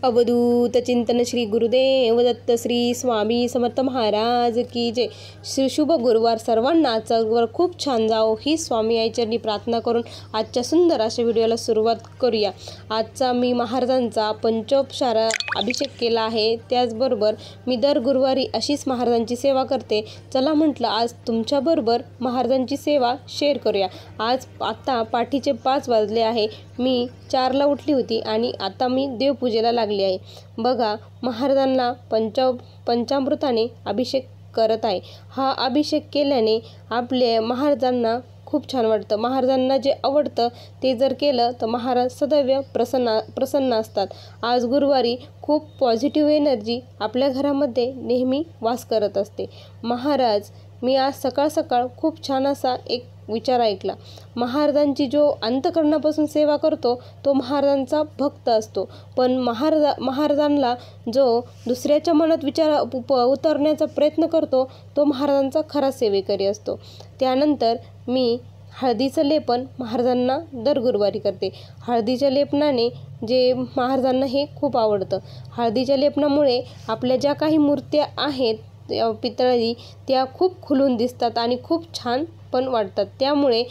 अवधूत चिंतन श्री गुरुदेव दत्त श्री स्वामी समर्थ महाराज की जय। शुभ गुरुवार सर्वांना आजचा गुरुवार खूप छान जाओ ही स्वामी आईचरणी प्रार्थना करून आजच्या सुंदर अशा व्हिडिओला सुरुवात करूया। आजचा मी महाराजांचा पंचोपचार अभिषेक केला आहे, त्याचबरोबर मी दर गुरुवारी अशीच महाराजांची सेवा करते। चला म्हटलं आज तुमच्याबरोबर महाराजांची सेवा शेअर करूया। आता पाठीचे 5 वाजले आहे, मी 4ला उठली होती आणि आता मी देवपूजेला लागली आहे। बघा महाराजांना पंचामृताने अभिषेक करत आहे। हा अभिषेक केल्याने आपल्या महाराजांना खूप छान वाटतं। महाराजांना जे आवडतं ते जर केलं तर महाराज सदैव प्रसन्न असतात। आज गुरुवारी खूप पॉझिटिव्ह एनर्जी आपल्या घरामध्ये नेहमी वास करत असते। महाराज मी आज सकाळ खूप छान असा एक विचार ऐकला। महाराजांची जो अंतःकरणापासून सेवा करतो तो महाराजांचा भक्त असतो, पण महाराजांना जो दुसऱ्याच्या मनात विचार उतरण्याचा प्रयत्न करतो तो महाराजांचा खरा सेवेकरी असतो। त्यानंतर मी हळदीचं लेपन महाराजांना दर गुरुवारी करते। हळदीच्या लेपनाने जे महाराजांना हे खूप आवडतं। हळदीच्या लेपनामुळे आपल्या ज्या काही मूर्त्या आहेत पितळी त्या खूप खुलून दिसतात आणि खूप छान पण वाटतात। त्यामुळे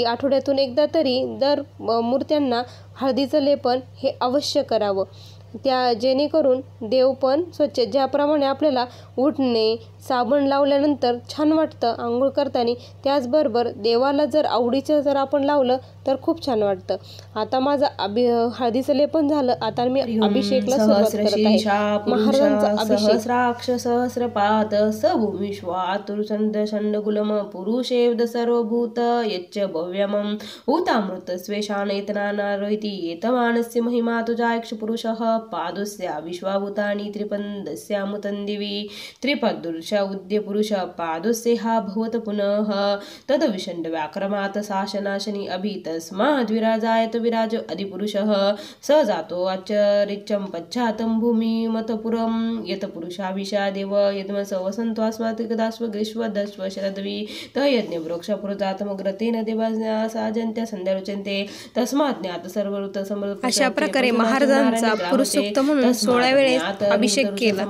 आठवड्यातून एकदा तरी दर मूर्त्यांना हळदीचं लेपन हे अवश्य करावं, जेणेकरून देव पण स्वच्छ, ज्याप्रमाणे आपल्याला उठणे साबण लावल्यानंतर छान वाटतं आंघोळ करताना, त्याचबरोबर देवाला जर आवडीचं जर आपण लावलं तर खूप छान वाटतं। आता माझं हळदीचं लेपन झालं, आता मी अभिषेकला सुरुवात करत आहे। महाराजांचा अभिषेक सहस्राक्ष सहस्रपाद सभूमिष्वातुर्संदशंडकुलम पुरुषेवद सर्वभूत यच्च भव्यमं भूतामृत स्वेशानैतनानारोहिति एतमानस्य महिमा तुजायक्ष पुरुषः पादस्य विश्वाभूतानि त्रिपन्दस्यामुतं दिवि त्रिपदुर्ष उद्य पुरुष पादस्य हा भवत पुनः तद विषण्ड व्याक्रमात् शासनाशनि अभि तस्माद्विराजायत विराज अधिपुरुषः स जातो आचरिच्चं पश्चातं भूमिमतपुरं यत पुरुषाभिषा देव यद्मस वसन्त्वास्मात् कदाश्व ग्रीष्म दश्व शरद्वि तयज्ञ वृक्षपुरजातमग्रतेन देवाज्ञा साजन्त्य संध्यारुचन्ते तस्मात् ज्ञात सर्वऋत समृत। अशा प्रकारे महाराजांचा पुरुषोक्त म्हणून 16 वेळेस अभिषेक केला।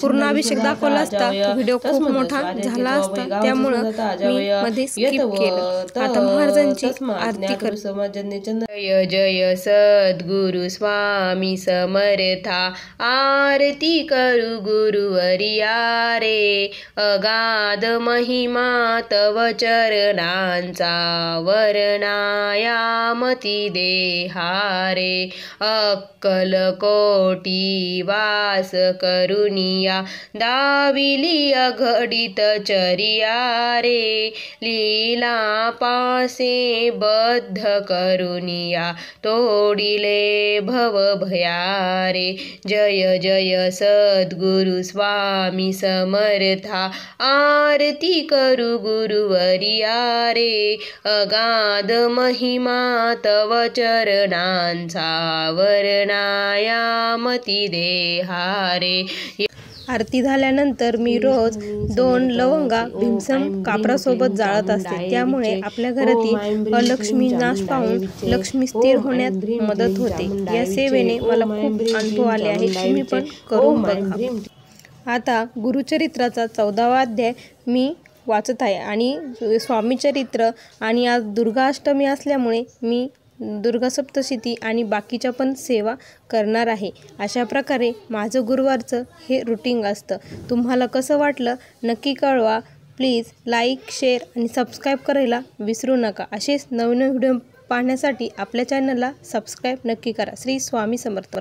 पूर्ण अभिषेक दाखवला असता व्हिडिओ खूप मोठा झाला असता, त्यामुळे मी मध्ये स्किप केलं। आता महाराजांची आरती करू। जय जय सद्गुरु स्वामी समर्था आरती करू गुरुवर्या रे। अगाध महिमा तव चरणांचा वर्णायामती देहारे। अक्कल कोटी वास करुनिया दाविली अघडित चरिया रे। लीला पासे बद्ध करुनिया तोडिले भव भयारे। जय जय सद्गुरु स्वामी समर्था आरती करू गुरुवर्या रे। अगाध महिमा तव चरणांचा वर्णायामती देहारे। आरती झाल्यानंतर मी रोज 2 लवंगा भीमसम कापरासोबत जाळत असते, त्यामुळे आपल्या घरातील अलक्ष्मी नाश पाहून लक्ष्मी स्थिर होण्यात मदत होते। या सेवेने मला खूप अनुभव आले आहे, तुम्ही पण करून बघा। आता गुरुचरित्राचा 14वा अध्याय मी वाचत आहे आणि स्वामीचरित्र, आणि आज दुर्गा अष्टमी असल्यामुळे मी दुर्गा सप्तशती आणि बाकीच्या पण सेवा करणार आहे। अशा प्रकारे माझं गुरुवारचं हे रुटीन असतं। तुम्हाला कसं वाटलं नक्की कळवा। प्लीज लाईक, शेअर आणि सबस्क्राईब करायला विसरू नका। असेच नवीन व्हिडिओ पाहण्यासाठी आपल्या चॅनलला सबस्क्राईब नक्की करा। श्री स्वामी समर्थ।